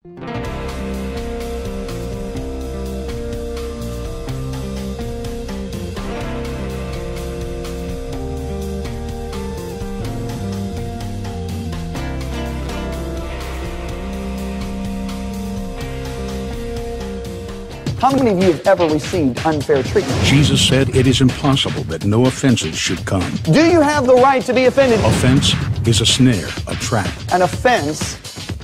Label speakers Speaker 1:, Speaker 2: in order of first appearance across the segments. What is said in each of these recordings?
Speaker 1: How many of you have ever received unfair treatment?
Speaker 2: Jesus said it is impossible that no offenses should come.
Speaker 1: Do you have the right to be offended?
Speaker 2: Offense is a snare, a trap.
Speaker 1: An offense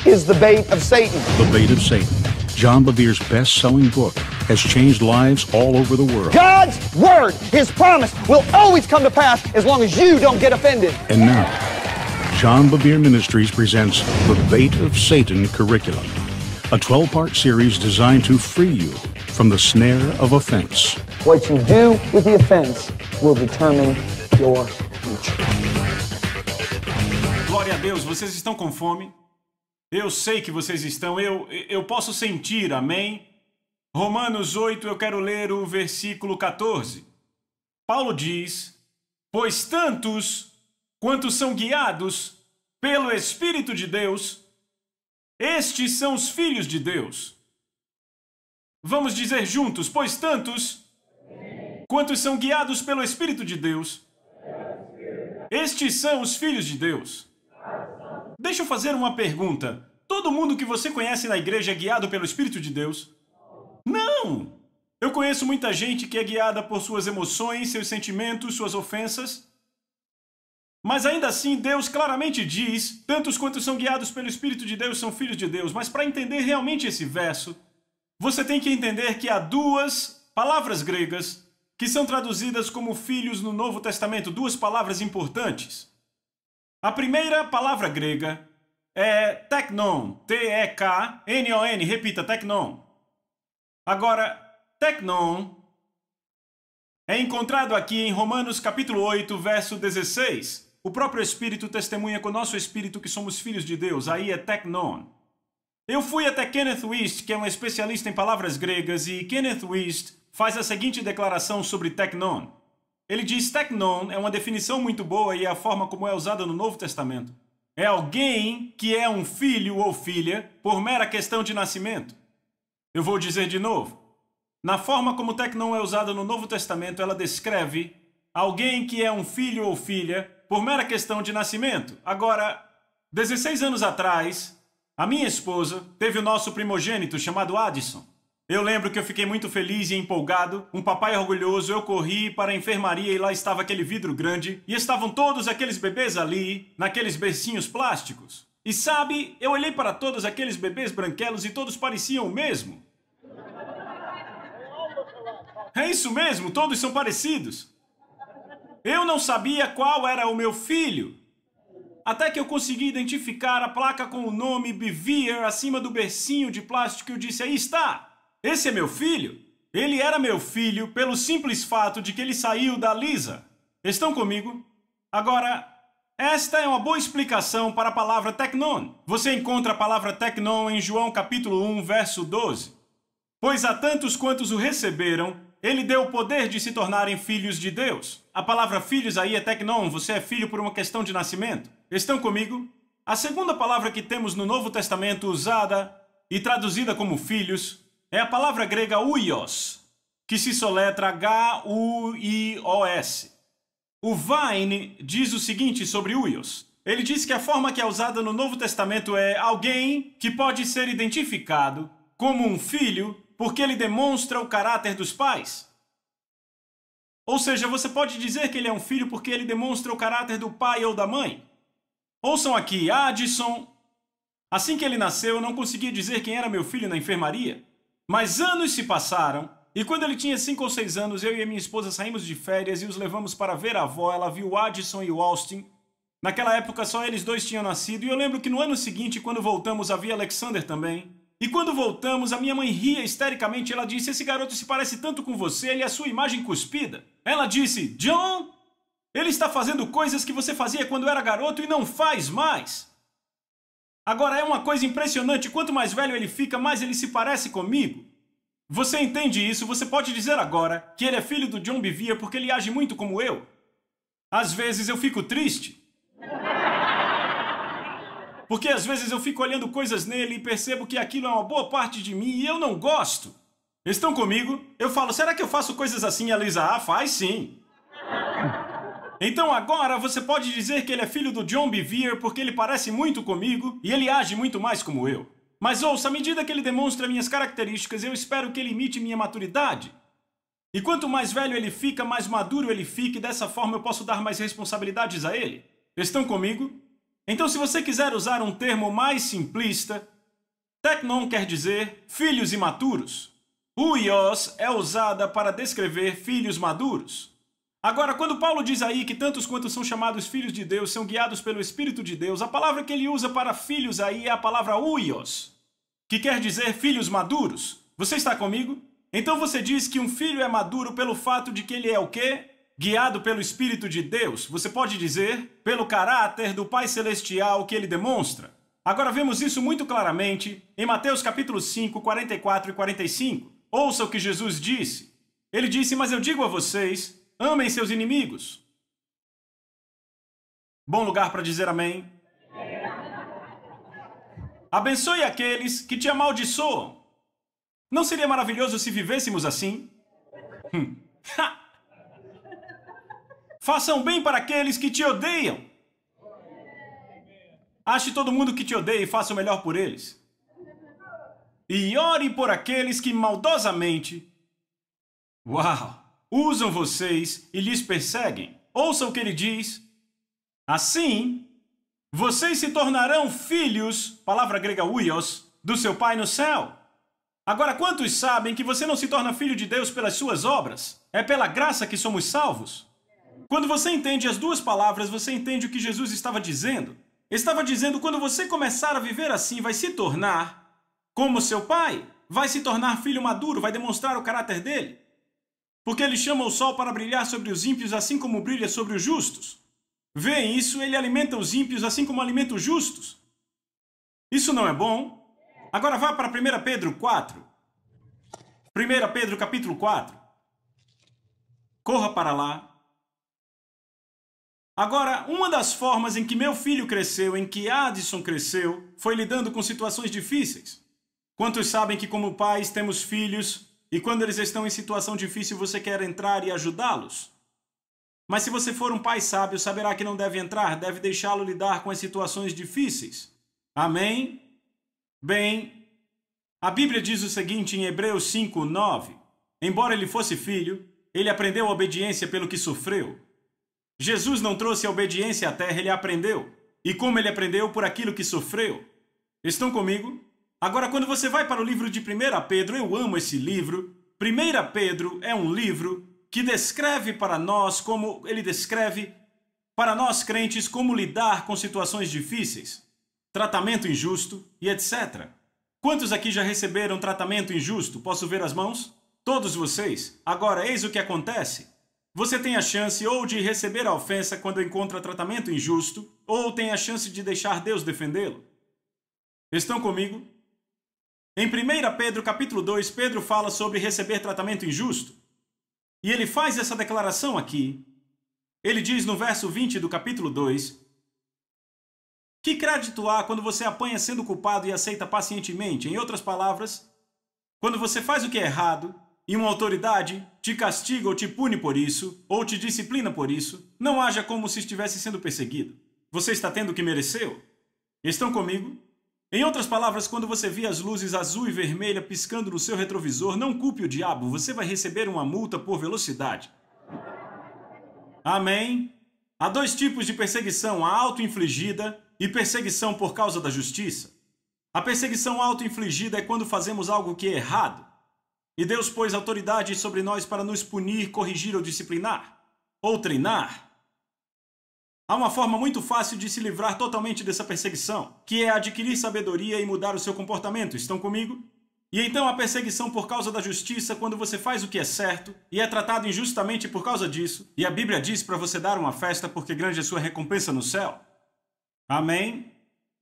Speaker 1: is the bait of Satan.
Speaker 2: The bait of Satan. John Bevere's best-selling book has changed lives all over the world.
Speaker 1: God's word, His promise, will always come to pass as long as you don't get offended.
Speaker 2: And now, John Bevere Ministries presents The Bait of Satan Curriculum, a 12-part series designed to free you from the snare of offense.
Speaker 1: What you do with the offense will determine your future.
Speaker 3: Glória a Deus, vocês estão com fome? Eu sei que vocês estão, eu posso sentir, amém? Romanos 8, eu quero ler o versículo 14. Paulo diz: pois tantos quantos são guiados pelo Espírito de Deus, estes são os filhos de Deus. Vamos dizer juntos: pois tantos quantos são guiados pelo Espírito de Deus, estes são os filhos de Deus. Deixa eu fazer uma pergunta. Todo mundo que você conhece na igreja é guiado pelo Espírito de Deus? Não! Eu conheço muita gente que é guiada por suas emoções, seus sentimentos, suas ofensas. Mas ainda assim, Deus claramente diz: tantos quantos são guiados pelo Espírito de Deus são filhos de Deus. Mas para entender realmente esse verso, você tem que entender que há duas palavras gregas que são traduzidas como filhos no Novo Testamento, duas palavras importantes. A primeira palavra grega é teknon, T-E-K-N-O-N, repita, teknon. Agora, teknon é encontrado aqui em Romanos capítulo 8, verso 16. O próprio Espírito testemunha com o nosso Espírito que somos filhos de Deus, aí é teknon. Eu fui até Kenneth Wuest, que é um especialista em palavras gregas, e Kenneth Wuest faz a seguinte declaração sobre teknon. Ele diz: teknon é uma definição muito boa e é a forma como é usada no Novo Testamento. É alguém que é um filho ou filha por mera questão de nascimento. Eu vou dizer de novo. Na forma como teknon é usada no Novo Testamento, ela descreve alguém que é um filho ou filha por mera questão de nascimento. Agora, 16 anos atrás, a minha esposa teve o nosso primogênito chamado Addison. Eu lembro que eu fiquei muito feliz e empolgado, um papai orgulhoso, eu corri para a enfermaria e lá estava aquele vidro grande e estavam todos aqueles bebês ali, naqueles bercinhos plásticos. E sabe, eu olhei para todos aqueles bebês branquelos e todos pareciam o mesmo. É isso mesmo, todos são parecidos. Eu não sabia qual era o meu filho, até que eu consegui identificar a placa com o nome Bevere acima do bercinho de plástico e eu disse: aí está! Esse é meu filho. Ele era meu filho pelo simples fato de que ele saiu da Lisa. Estão comigo? Agora, esta é uma boa explicação para a palavra teknon. Você encontra a palavra teknon em João capítulo 1, verso 12. Pois a tantos quantos o receberam, ele deu o poder de se tornarem filhos de Deus. A palavra filhos aí é teknon, você é filho por uma questão de nascimento. Estão comigo? A segunda palavra que temos no Novo Testamento usada e traduzida como filhos é a palavra grega huios, que se soletra H-U-I-O-S. O Vine diz o seguinte sobre huios. Ele diz que a forma que é usada no Novo Testamento é alguém que pode ser identificado como um filho porque ele demonstra o caráter dos pais. Ou seja, você pode dizer que ele é um filho porque ele demonstra o caráter do pai ou da mãe. Ouçam aqui, Addison. Assim que ele nasceu, eu não conseguia dizer quem era meu filho na enfermaria. Mas anos se passaram, e quando ele tinha 5 ou 6 anos, eu e a minha esposa saímos de férias e os levamos para ver a avó. Ela viu o Addison e o Austin. Naquela época, só eles dois tinham nascido, e eu lembro que no ano seguinte, quando voltamos, havia Alexander também. E quando voltamos, a minha mãe ria histericamente. Ela disse: esse garoto se parece tanto com você, ele é a sua imagem cuspida. Ela disse: John, ele está fazendo coisas que você fazia quando era garoto e não faz mais. Agora, é uma coisa impressionante, quanto mais velho ele fica, mais ele se parece comigo. Você entende isso? Você pode dizer agora que ele é filho do John Bevere porque ele age muito como eu. Às vezes eu fico triste. Porque às vezes eu fico olhando coisas nele e percebo que aquilo é uma boa parte de mim e eu não gosto. Estão comigo? Eu falo, será que eu faço coisas assim? E a Lisa, faz sim. Então agora você pode dizer que ele é filho do John Bevere porque ele parece muito comigo e ele age muito mais como eu. Mas ouça, à medida que ele demonstra minhas características, eu espero que ele imite minha maturidade. E quanto mais velho ele fica, mais maduro ele fica e dessa forma eu posso dar mais responsabilidades a ele. Estão comigo? Então se você quiser usar um termo mais simplista, teknon quer dizer filhos imaturos. Huios é usada para descrever filhos maduros. Agora, quando Paulo diz aí que tantos quantos são chamados filhos de Deus são guiados pelo Espírito de Deus, a palavra que ele usa para filhos aí é a palavra huios, que quer dizer filhos maduros. Você está comigo? Então você diz que um filho é maduro pelo fato de que ele é o quê? Guiado pelo Espírito de Deus. Você pode dizer pelo caráter do Pai Celestial que ele demonstra. Agora vemos isso muito claramente em Mateus capítulo 5, 44 e 45. Ouça o que Jesus disse. Ele disse, mas eu digo a vocês, amem seus inimigos. Bom lugar para dizer amém. Abençoe aqueles que te amaldiçoam. Não seria maravilhoso se vivêssemos assim? Façam bem para aqueles que te odeiam. Ache todo mundo que te odeia e faça o melhor por eles. E ore por aqueles que maldosamente... usam vocês e lhes perseguem. Ouça o que ele diz. Assim, vocês se tornarão filhos, palavra grega huios, do seu Pai no céu. Agora, quantos sabem que você não se torna filho de Deus pelas suas obras? É pela graça que somos salvos. Quando você entende as duas palavras, você entende o que Jesus estava dizendo. Estava dizendo, quando você começar a viver assim, vai se tornar como seu pai. Vai se tornar filho maduro, vai demonstrar o caráter dele. Porque ele chama o sol para brilhar sobre os ímpios, assim como brilha sobre os justos. Vêem isso? Ele alimenta os ímpios, assim como alimenta os justos. Isso não é bom? Agora vá para 1 Pedro 4. 1 Pedro capítulo 4. Corra para lá. Agora, uma das formas em que meu filho cresceu, em que Addison cresceu, foi lidando com situações difíceis. Quantos sabem que como pais temos filhos... E quando eles estão em situação difícil, você quer entrar e ajudá-los? Mas se você for um pai sábio, saberá que não deve entrar, deve deixá-lo lidar com as situações difíceis. Amém? Bem, a Bíblia diz o seguinte em Hebreus 5, 9. Embora ele fosse filho, ele aprendeu a obediência pelo que sofreu. Jesus não trouxe a obediência à terra, ele aprendeu. E como ele aprendeu? Por aquilo que sofreu. Estão comigo? Agora, quando você vai para o livro de 1 Pedro, eu amo esse livro. 1 Pedro é um livro que descreve para nós como ele descreve para nós crentes como lidar com situações difíceis, tratamento injusto e etc. Quantos aqui já receberam tratamento injusto? Posso ver as mãos? Todos vocês. Agora, eis o que acontece. Você tem a chance ou de receber a ofensa quando encontra tratamento injusto, ou tem a chance de deixar Deus defendê-lo. Estão comigo? Em 1 Pedro capítulo 2, Pedro fala sobre receber tratamento injusto. E ele faz essa declaração aqui. Ele diz no verso 20 do capítulo 2, que crédito há quando você apanha sendo culpado e aceita pacientemente? Em outras palavras, quando você faz o que é errado e uma autoridade te castiga ou te pune por isso, ou te disciplina por isso, não haja como se estivesse sendo perseguido. Você está tendo o que mereceu? Estão comigo? Em outras palavras, quando você vê as luzes azul e vermelha piscando no seu retrovisor, não culpe o diabo, você vai receber uma multa por velocidade. Amém? Há dois tipos de perseguição, a auto-infligida e perseguição por causa da justiça. A perseguição auto-infligida é quando fazemos algo que é errado, e Deus pôs autoridade sobre nós para nos punir, corrigir ou disciplinar, ou treinar. Há uma forma muito fácil de se livrar totalmente dessa perseguição, que é adquirir sabedoria e mudar o seu comportamento. Estão comigo? E então a perseguição por causa da justiça, quando você faz o que é certo e é tratado injustamente por causa disso, e a Bíblia diz para você dar uma festa porque grande é sua recompensa no céu. Amém?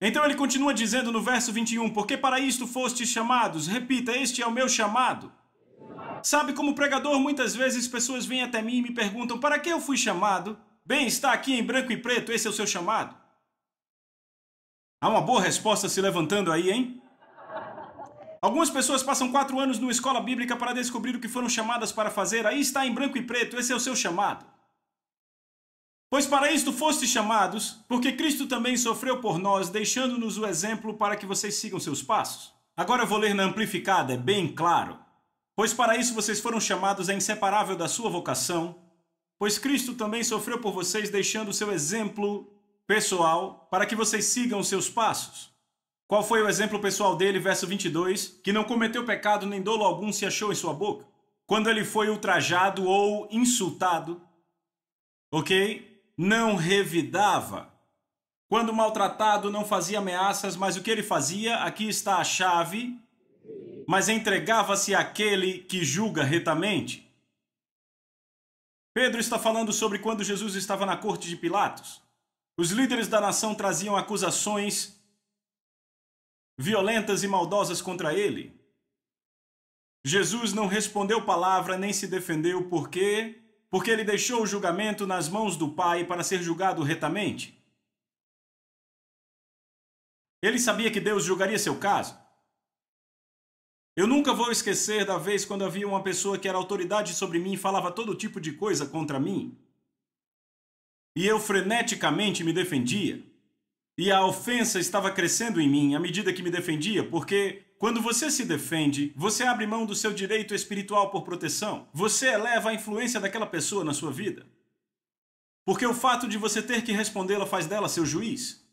Speaker 3: Então ele continua dizendo no verso 21, porque para isto fostes chamados. Repita, este é o meu chamado. Sabe, como pregador, muitas vezes pessoas vêm até mim e me perguntam, para que eu fui chamado? Bem, está aqui em branco e preto, esse é o seu chamado. Há uma boa resposta se levantando aí, hein? Algumas pessoas passam 4 anos numa escola bíblica para descobrir o que foram chamadas para fazer. Aí está em branco e preto, esse é o seu chamado. Pois para isto fostes chamados, porque Cristo também sofreu por nós, deixando-nos o exemplo para que vocês sigam seus passos. Agora eu vou ler na amplificada, é bem claro. Pois para isso vocês foram chamados, é inseparável da sua vocação, pois Cristo também sofreu por vocês, deixando o seu exemplo pessoal para que vocês sigam os seus passos. Qual foi o exemplo pessoal dele, verso 22? Que não cometeu pecado, nem dolo algum se achou em sua boca. Quando ele foi ultrajado ou insultado, ok? Não revidava. Quando maltratado, não fazia ameaças, mas o que ele fazia, aqui está a chave, mas entregava-se àquele que julga retamente. Pedro está falando sobre quando Jesus estava na corte de Pilatos. Os líderes da nação traziam acusações violentas e maldosas contra ele. Jesus não respondeu palavra nem se defendeu. Por quê? Porque ele deixou o julgamento nas mãos do Pai para ser julgado retamente. Ele sabia que Deus julgaria seu caso. Eu nunca vou esquecer da vez quando havia uma pessoa que era autoridade sobre mim e falava todo tipo de coisa contra mim. E eu freneticamente me defendia. E a ofensa estava crescendo em mim à medida que me defendia, porque quando você se defende, você abre mão do seu direito espiritual por proteção. Você eleva a influência daquela pessoa na sua vida. Porque o fato de você ter que respondê-la faz dela seu juiz.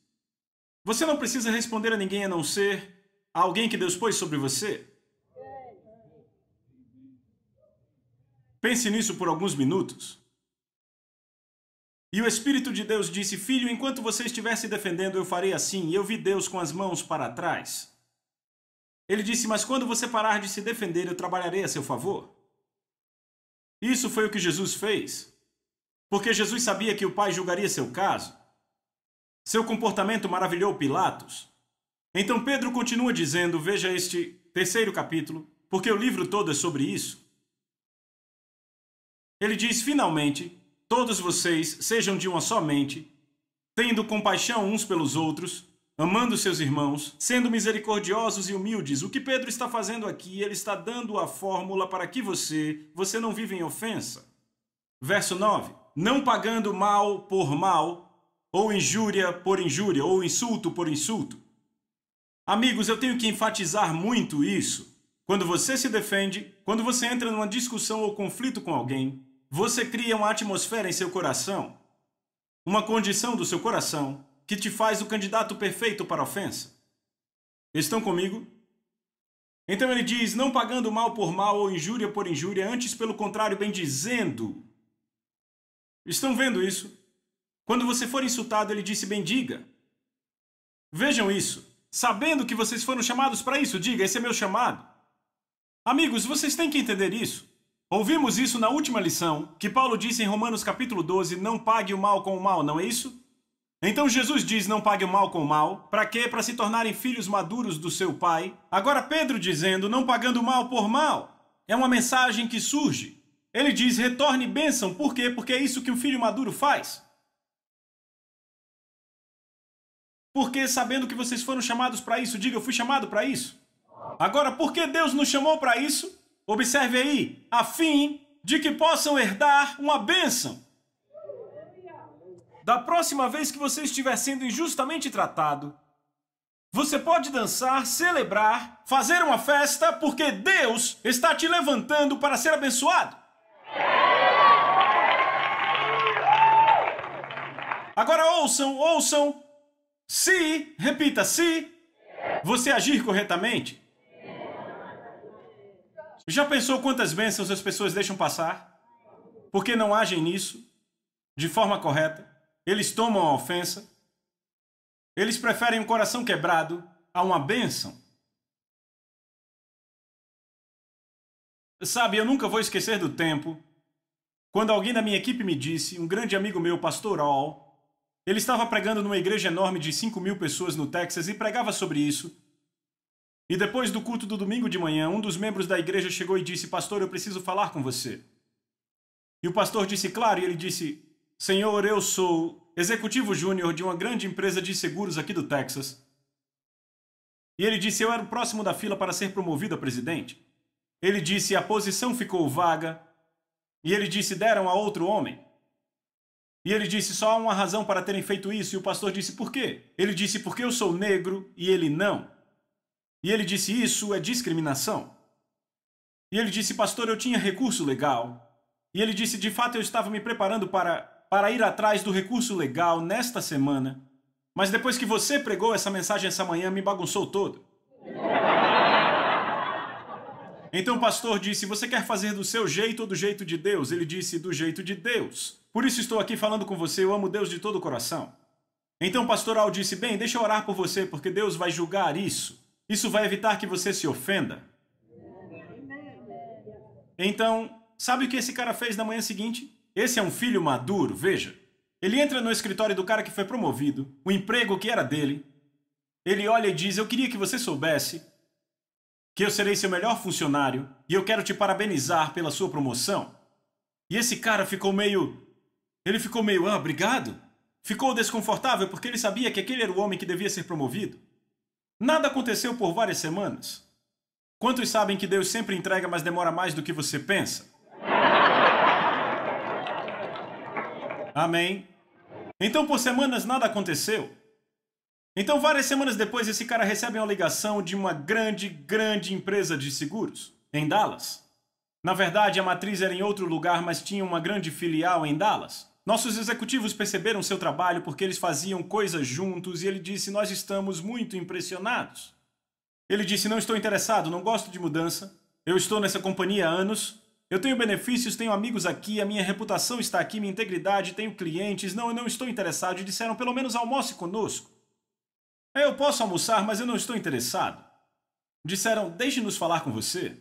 Speaker 3: Você não precisa responder a ninguém a não ser a alguém que Deus pôs sobre você. Pense nisso por alguns minutos. E o Espírito de Deus disse: filho, enquanto você estiver se defendendo, eu farei assim. E eu vi Deus com as mãos para trás. Ele disse: mas quando você parar de se defender, eu trabalharei a seu favor. Isso foi o que Jesus fez. Porque Jesus sabia que o Pai julgaria seu caso. Seu comportamento maravilhou Pilatos. Então Pedro continua dizendo, veja este 3º capítulo, porque o livro todo é sobre isso. Ele diz: finalmente, todos vocês sejam de uma só mente, tendo compaixão uns pelos outros, amando seus irmãos, sendo misericordiosos e humildes. O que Pedro está fazendo aqui, ele está dando a fórmula para que você não viva em ofensa. Verso 9. Não pagando mal por mal, ou injúria por injúria, ou insulto por insulto. Amigos, eu tenho que enfatizar muito isso. Quando você se defende, quando você entra numa discussão ou conflito com alguém, você cria uma atmosfera em seu coração, uma condição do seu coração, que te faz o candidato perfeito para a ofensa. Estão comigo? Então ele diz, não pagando mal por mal ou injúria por injúria, antes pelo contrário, bendizendo. Estão vendo isso? Quando você for insultado, ele disse, bendiga. Vejam isso. Sabendo que vocês foram chamados para isso, diga, esse é meu chamado. Amigos, vocês têm que entender isso. Ouvimos isso na última lição, que Paulo disse em Romanos capítulo 12, não pague o mal com o mal, não é isso? Então Jesus diz, não pague o mal com o mal. Para quê? Para se tornarem filhos maduros do seu Pai. Agora Pedro dizendo, não pagando mal por mal. É uma mensagem que surge. Ele diz, retorne bênção. Por quê? Porque é isso que um filho maduro faz. Porque sabendo que vocês foram chamados para isso, diga, eu fui chamado para isso. Agora, por que Deus nos chamou para isso? Observe aí, a fim de que possam herdar uma bênção. Da próxima vez que você estiver sendo injustamente tratado, você pode dançar, celebrar, fazer uma festa, porque Deus está te levantando para ser abençoado. Agora ouçam, se, repita, se você agir corretamente. Já pensou quantas bênçãos as pessoas deixam passar? Porque não agem nisso de forma correta. Eles tomam a ofensa. Eles preferem um coração quebrado a uma bênção. Sabe, eu nunca vou esquecer do tempo quando alguém da minha equipe me disse, um grande amigo meu, pastor All, ele estava pregando numa igreja enorme de 5.000 pessoas no Texas e pregava sobre isso. E depois do culto do domingo de manhã, um dos membros da igreja chegou e disse, pastor, eu preciso falar com você. E o pastor disse, claro, e ele disse, Senhor, eu sou executivo júnior de uma grande empresa de seguros aqui do Texas. E ele disse: eu era o próximo da fila para ser promovido a presidente. Ele disse: a posição ficou vaga. E ele disse: deram a outro homem. E ele disse: só há uma razão para terem feito isso. E o pastor disse: por quê? Ele disse: porque eu sou negro e ele não. E ele disse: isso é discriminação. E ele disse: pastor, eu tinha recurso legal. E ele disse: de fato eu estava me preparando para ir atrás do recurso legal nesta semana. Mas depois que você pregou essa mensagem essa manhã, me bagunçou todo. Então o pastor disse: você quer fazer do seu jeito ou do jeito de Deus? Ele disse: do jeito de Deus. Por isso estou aqui falando com você, eu amo Deus de todo o coração. Então o pastor Al disse: bem, deixa eu orar por você, porque Deus vai julgar isso. Isso vai evitar que você se ofenda. Então, sabe o que esse cara fez na manhã seguinte? Esse é um filho maduro, veja. Ele entra no escritório do cara que foi promovido, o emprego que era dele. Ele olha e diz: eu queria que você soubesse que eu serei seu melhor funcionário e eu quero te parabenizar pela sua promoção. E esse cara ficou meio... obrigado. Ficou desconfortável porque ele sabia que aquele era o homem que devia ser promovido. Nada aconteceu por várias semanas. Quantos sabem que Deus sempre entrega, mas demora mais do que você pensa? Amém? Então, por semanas, nada aconteceu. Então, várias semanas depois, esse cara recebe uma ligação de uma grande empresa de seguros, em Dallas. Na verdade, a matriz era em outro lugar, mas tinha uma grande filial em Dallas. Nossos executivos perceberam seu trabalho porque eles faziam coisas juntos e ele disse: nós estamos muito impressionados. Ele disse: não estou interessado, não gosto de mudança. Eu estou nessa companhia há anos. Eu tenho benefícios, tenho amigos aqui, a minha reputação está aqui, minha integridade, tenho clientes. Não, eu não estou interessado. E disseram: pelo menos almoce conosco. Eu posso almoçar, mas eu não estou interessado. Disseram: deixe-nos falar com você.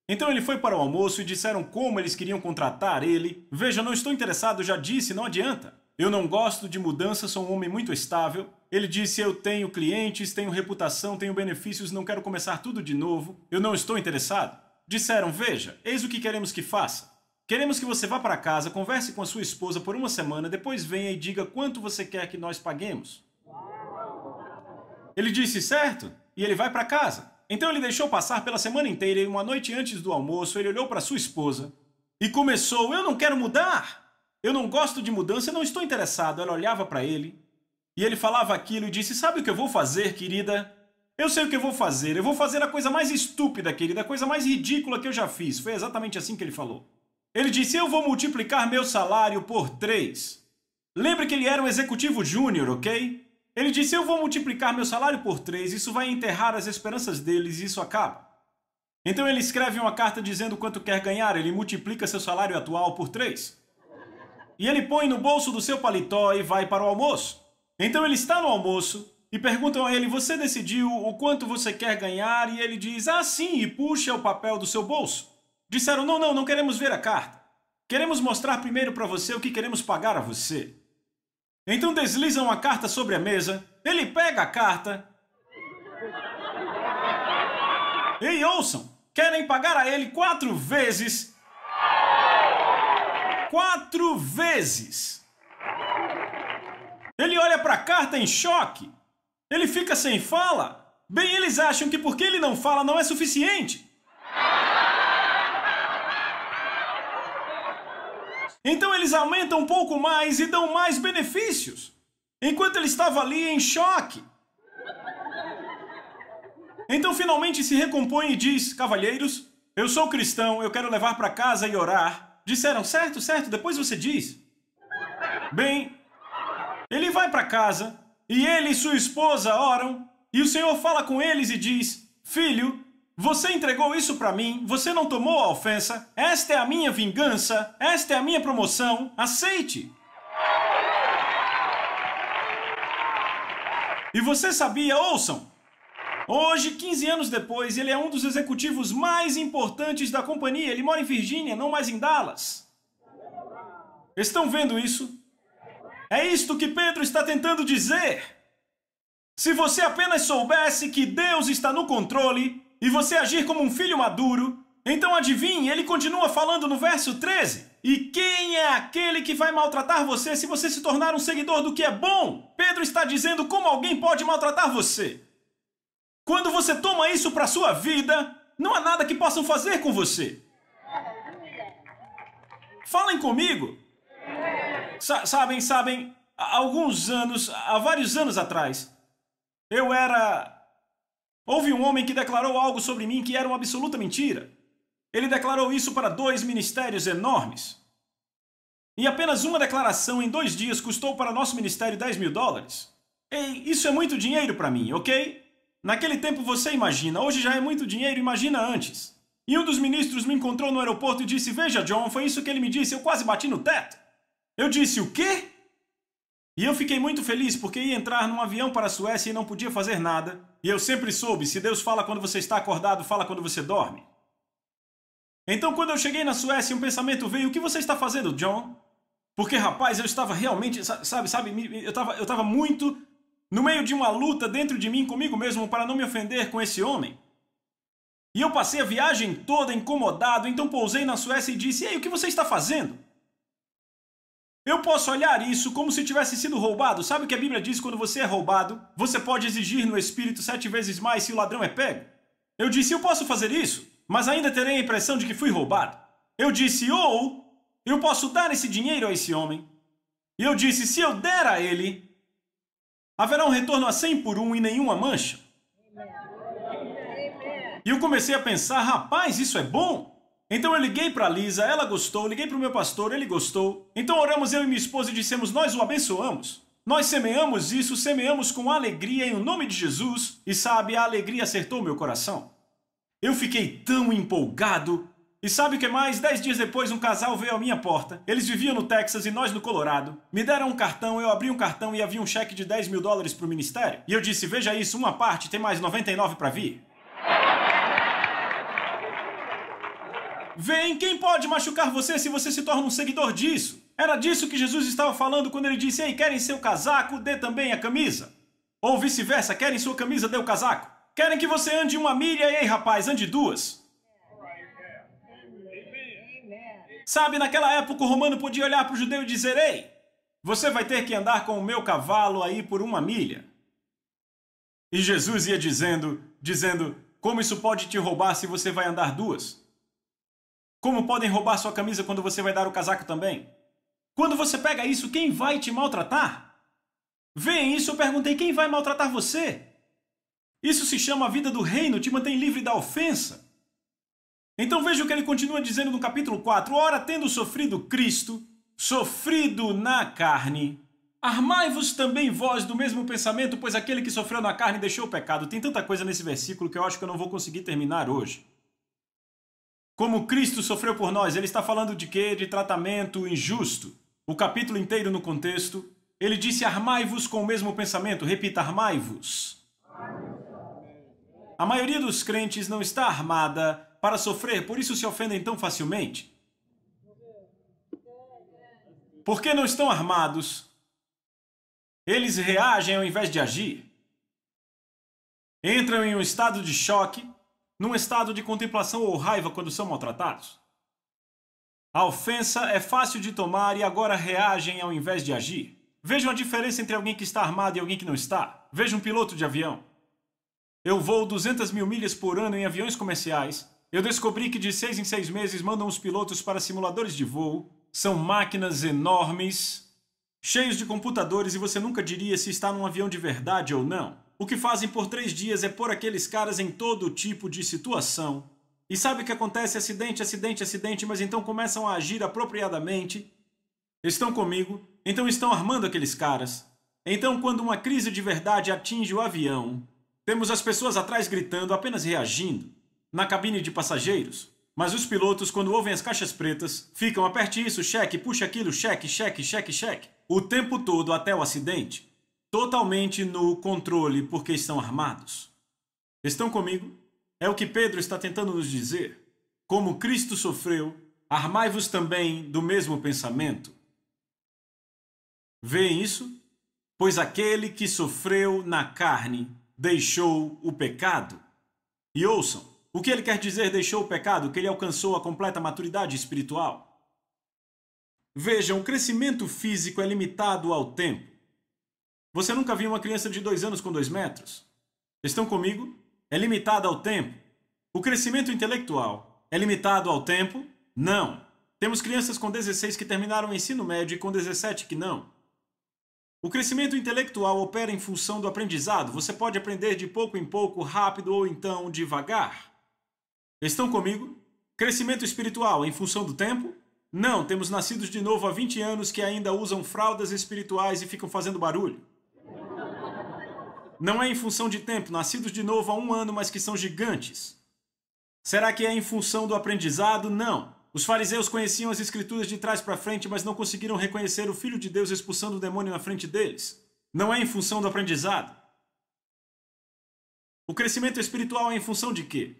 Speaker 3: Então ele foi para o almoço e disseram como eles queriam contratar ele. Veja, eu não estou interessado, já disse, não adianta. Eu não gosto de mudança, sou um homem muito estável. Ele disse: eu tenho clientes, tenho reputação, tenho benefícios, não quero começar tudo de novo. Eu não estou interessado. Disseram: veja, eis o que queremos que faça. Queremos que você vá para casa, converse com a sua esposa por uma semana, depois venha e diga quanto você quer que nós paguemos. Ele disse: certo, e ele vai para casa. Então ele deixou passar pela semana inteira e uma noite antes do almoço ele olhou para sua esposa e começou: eu não quero mudar. Eu não gosto de mudança, eu não estou interessado. Ela olhava para ele e ele falava aquilo e disse: sabe o que eu vou fazer, querida? Eu sei o que eu vou fazer. Eu vou fazer a coisa mais estúpida, querida, a coisa mais ridícula que eu já fiz. Foi exatamente assim que ele falou. Ele disse: eu vou multiplicar meu salário por 3. Lembre que ele era um executivo júnior, ok? Ele disse: eu vou multiplicar meu salário por 3. Isso vai enterrar as esperanças deles e isso acaba. Então ele escreve uma carta dizendo quanto quer ganhar. Ele multiplica seu salário atual por 3. E ele põe no bolso do seu paletó e vai para o almoço. Então ele está no almoço e perguntam a ele: você decidiu o quanto você quer ganhar? E ele diz: ah, sim, e puxa o papel do seu bolso. Disseram: não queremos ver a carta. Queremos mostrar primeiro para você o que queremos pagar a você. Então deslizam a carta sobre a mesa, ele pega a carta. Ei, ouçam, querem pagar a ele 4 vezes. 4 vezes. Ele olha para a carta em choque. Ele fica sem fala. Bem, eles acham que porque ele não fala não é suficiente. Então eles aumentam um pouco mais e dão mais benefícios. Enquanto ele estava ali em choque. Então finalmente se recompõe e diz: cavalheiros, eu sou cristão, eu quero levar para casa e orar. Disseram: certo, depois você diz. Bem, ele vai para casa e ele e sua esposa oram e o Senhor fala com eles e diz: filho, você entregou isso para mim, você não tomou a ofensa, esta é a minha vingança, esta é a minha promoção, aceite. E você sabia, ouçam, hoje, 15 anos depois, ele é um dos executivos mais importantes da companhia, ele mora em Virgínia, não mais em Dallas. Estão vendo isso? É isto que Pedro está tentando dizer. Se você apenas soubesse que Deus está no controle e você agir como um filho maduro, então adivinhe, ele continua falando no verso 13. E quem é aquele que vai maltratar você se você se tornar um seguidor do que é bom? Pedro está dizendo como alguém pode maltratar você. Quando você toma isso para sua vida, não há nada que possam fazer com você. Falem comigo. Sabem, há vários anos atrás, houve um homem que declarou algo sobre mim que era uma absoluta mentira. Ele declarou isso para 2 ministérios enormes. E apenas uma declaração em 2 dias custou para nosso ministério $10.000. Ei, isso é muito dinheiro para mim, ok? Naquele tempo você imagina, hoje já é muito dinheiro, imagina antes. E um dos ministros me encontrou no aeroporto e disse, veja John, foi isso que ele me disse, eu quase bati no teto. Eu disse, o quê? E eu fiquei muito feliz porque ia entrar num avião para a Suécia e não podia fazer nada. E eu sempre soube, se Deus fala quando você está acordado, fala quando você dorme. Então quando eu cheguei na Suécia, um pensamento veio, o que você está fazendo, John? Porque, rapaz, eu estava realmente, eu estava muito no meio de uma luta dentro de mim comigo mesmo para não me ofender com esse homem. E eu passei a viagem toda incomodado, então pousei na Suécia e disse, ei, o que você está fazendo? Eu posso olhar isso como se tivesse sido roubado. Sabe o que a Bíblia diz quando você é roubado? Você pode exigir no Espírito 7 vezes mais se o ladrão é pego. Eu disse, eu posso fazer isso, mas ainda terei a impressão de que fui roubado. Eu disse, ou eu posso dar esse dinheiro a esse homem. E eu disse, se eu der a ele, haverá um retorno a 100 por 1 e nenhuma mancha. E eu comecei a pensar, rapaz, isso é bom. Então eu liguei para Lisa, ela gostou, liguei para o meu pastor, ele gostou. Então oramos eu e minha esposa e dissemos, nós o abençoamos. Nós semeamos isso, semeamos com alegria em nome de Jesus. E sabe, a alegria acertou meu coração. Eu fiquei tão empolgado. E sabe o que mais? 10 dias depois um casal veio à minha porta. Eles viviam no Texas e nós no Colorado. Me deram um cartão, eu abri um cartão e havia um cheque de $10.000 para o ministério. E eu disse, veja isso, uma parte, tem mais 99 para vir. Vem, quem pode machucar você se você se torna um seguidor disso? Era disso que Jesus estava falando quando ele disse, ei, querem seu casaco, dê também a camisa. Ou vice-versa, querem sua camisa, dê o casaco. Querem que você ande 1 milha, ei rapaz, ande 2. Sabe, naquela época o romano podia olhar para o judeu e dizer, ei, você vai ter que andar com o meu cavalo aí por 1 milha. E Jesus ia dizendo, como isso pode te roubar se você vai andar 2? Como podem roubar sua camisa quando você vai dar o casaco também? Quando você pega isso, quem vai te maltratar? Veem isso, eu perguntei, quem vai maltratar você? Isso se chama a vida do reino, te mantém livre da ofensa. Então veja o que ele continua dizendo no capítulo 4. Ora, tendo sofrido Cristo, sofrido na carne, armai-vos também vós do mesmo pensamento, pois aquele que sofreu na carne deixou o pecado. Tem tanta coisa nesse versículo que eu acho que eu não vou conseguir terminar hoje. Como Cristo sofreu por nós, ele está falando de quê? De tratamento injusto. O capítulo inteiro no contexto, ele disse armai-vos com o mesmo pensamento. Repita, armai-vos. A maioria dos crentes não está armada para sofrer, por isso se ofendem tão facilmente. Por que não estão armados? Eles reagem ao invés de agir. Entram em um estado de choque, num estado de contemplação ou raiva quando são maltratados. A ofensa é fácil de tomar e agora reagem ao invés de agir. Vejam a diferença entre alguém que está armado e alguém que não está. Veja um piloto de avião. Eu voo 200.000 milhas por ano em aviões comerciais. Eu descobri que de 6 em 6 meses mandam os pilotos para simuladores de voo. São máquinas enormes, cheios de computadores e você nunca diria se está num avião de verdade ou não. O que fazem por 3 dias é pôr aqueles caras em todo tipo de situação. E sabe o que acontece? Acidente, acidente, acidente, mas então começam a agir apropriadamente. Estão comigo? Então estão armando aqueles caras. Então quando uma crise de verdade atinge o avião, temos as pessoas atrás gritando, apenas reagindo, na cabine de passageiros. Mas os pilotos, quando ouvem as caixas pretas, ficam aperte isso, cheque, puxa aquilo, cheque, cheque, cheque, cheque. O tempo todo até o acidente. Totalmente no controle porque estão armados. Estão comigo? É o que Pedro está tentando nos dizer. Como Cristo sofreu, armai-vos também do mesmo pensamento. Veem isso? Pois aquele que sofreu na carne deixou o pecado. E ouçam, o que ele quer dizer deixou o pecado? Que ele alcançou a completa maturidade espiritual. Vejam, o crescimento físico é limitado ao tempo. Você nunca viu uma criança de 2 anos com 2 metros? Estão comigo? é limitado ao tempo. O crescimento intelectual é limitado ao tempo? Não. Temos crianças com 16 que terminaram o ensino médio e com 17 que não. O crescimento intelectual opera em função do aprendizado. Você pode aprender de pouco em pouco, rápido ou então devagar. Estão comigo? Crescimento espiritual em função do tempo? Não, temos nascidos de novo há 20 anos que ainda usam fraldas espirituais e ficam fazendo barulho. Não é em função de tempo, nascidos de novo há 1 ano, mas que são gigantes. Será que é em função do aprendizado? Não. Os fariseus conheciam as escrituras de trás para frente, mas não conseguiram reconhecer o Filho de Deus expulsando o demônio na frente deles. Não é em função do aprendizado. O crescimento espiritual é em função de quê?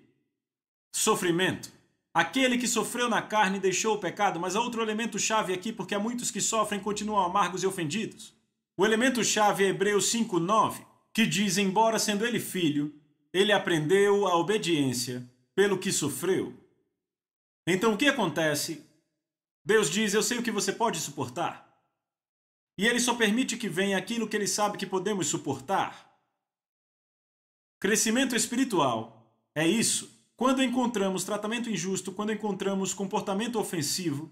Speaker 3: Sofrimento. Aquele que sofreu na carne deixou o pecado, mas há outro elemento chave aqui, porque há muitos que sofrem e continuam amargos e ofendidos. O elemento chave é Hebreus 5:9, que diz, embora sendo ele filho, ele aprendeu a obediência pelo que sofreu. Então o que acontece? Deus diz, eu sei o que você pode suportar. E ele só permite que venha aquilo que ele sabe que podemos suportar. Crescimento espiritual é isso. Quando encontramos tratamento injusto, quando encontramos comportamento ofensivo,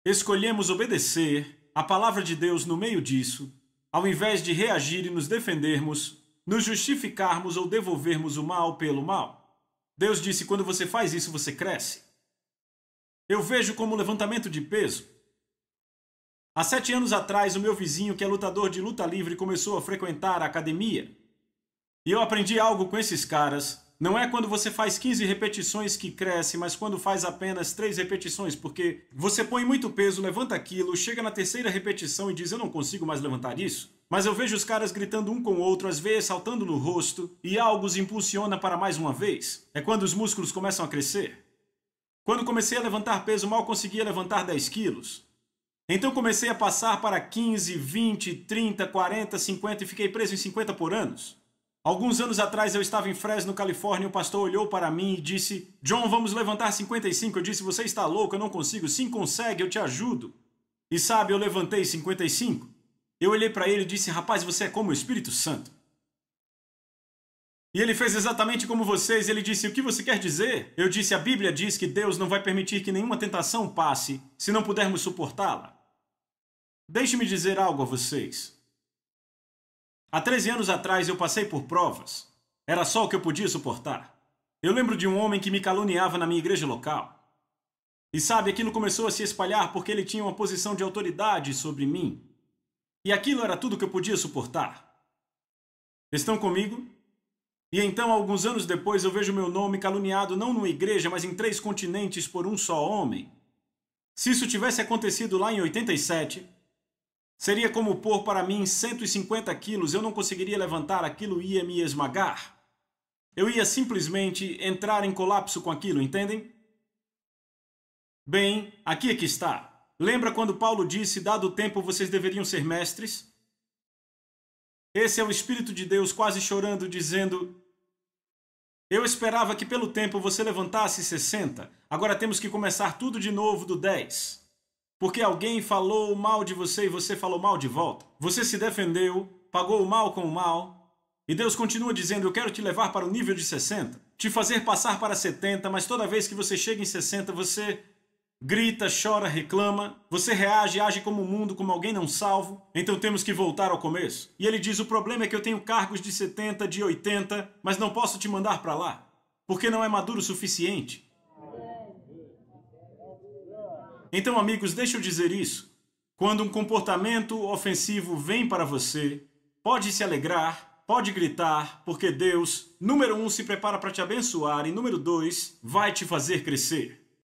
Speaker 3: escolhemos obedecer a palavra de Deus no meio disso, ao invés de reagir e nos defendermos, nos justificarmos ou devolvermos o mal pelo mal. Deus disse, quando você faz isso, você cresce. Eu vejo como levantamento de peso. Há 7 anos atrás, o meu vizinho, que é lutador de luta livre, começou a frequentar a academia. E eu aprendi algo com esses caras. Não é quando você faz 15 repetições que cresce, mas quando faz apenas 3 repetições, porque você põe muito peso, levanta aquilo, chega na 3ª repetição e diz, eu não consigo mais levantar isso. Mas eu vejo os caras gritando um com o outro, às vezes saltando no rosto, e algo os impulsiona para mais uma vez. É quando os músculos começam a crescer. Quando comecei a levantar peso, mal conseguia levantar 10 quilos. Então comecei a passar para 15, 20, 30, 40, 50 e fiquei preso em 50 por anos. Alguns anos atrás eu estava em Fresno, Califórnia, e o pastor olhou para mim e disse, John, vamos levantar 55. Eu disse, você está louco, eu não consigo. Sim, consegue, eu te ajudo. E sabe, eu levantei 55. Eu olhei para ele e disse, rapaz, você é como o Espírito Santo. E ele fez exatamente como vocês. Ele disse, o que você quer dizer? Eu disse, a Bíblia diz que Deus não vai permitir que nenhuma tentação passe se não pudermos suportá-la. Deixe-me dizer algo a vocês. Há 13 anos atrás eu passei por provas. Era só o que eu podia suportar. Eu lembro de um homem que me caluniava na minha igreja local. E sabe, aquilo começou a se espalhar porque ele tinha uma posição de autoridade sobre mim. E aquilo era tudo que eu podia suportar. Estão comigo? E então, alguns anos depois, eu vejo meu nome caluniado não numa igreja, mas em 3 continentes por um só homem. Se isso tivesse acontecido lá em 87... seria como pôr para mim 150 quilos, eu não conseguiria levantar, aquilo ia me esmagar. Eu ia simplesmente entrar em colapso com aquilo, entendem? Bem, aqui é que está. Lembra quando Paulo disse, dado o tempo vocês deveriam ser mestres? Esse é o Espírito de Deus quase chorando, dizendo, eu esperava que pelo tempo você levantasse 60, agora temos que começar tudo de novo do 10. Porque alguém falou mal de você e você falou mal de volta. Você se defendeu, pagou o mal com o mal. E Deus continua dizendo, eu quero te levar para o nível de 60. Te fazer passar para 70, mas toda vez que você chega em 60, você grita, chora, reclama. Você reage, age como o mundo, como alguém não salvo. Então temos que voltar ao começo. E ele diz, o problema é que eu tenho cargos de 70, de 80, mas não posso te mandar para lá. Porque não é maduro o suficiente. Então, amigos, deixa eu dizer isso. Quando um comportamento ofensivo vem para você, pode se alegrar, pode gritar, porque Deus, número 1, se prepara para te abençoar e número 2, vai te fazer crescer.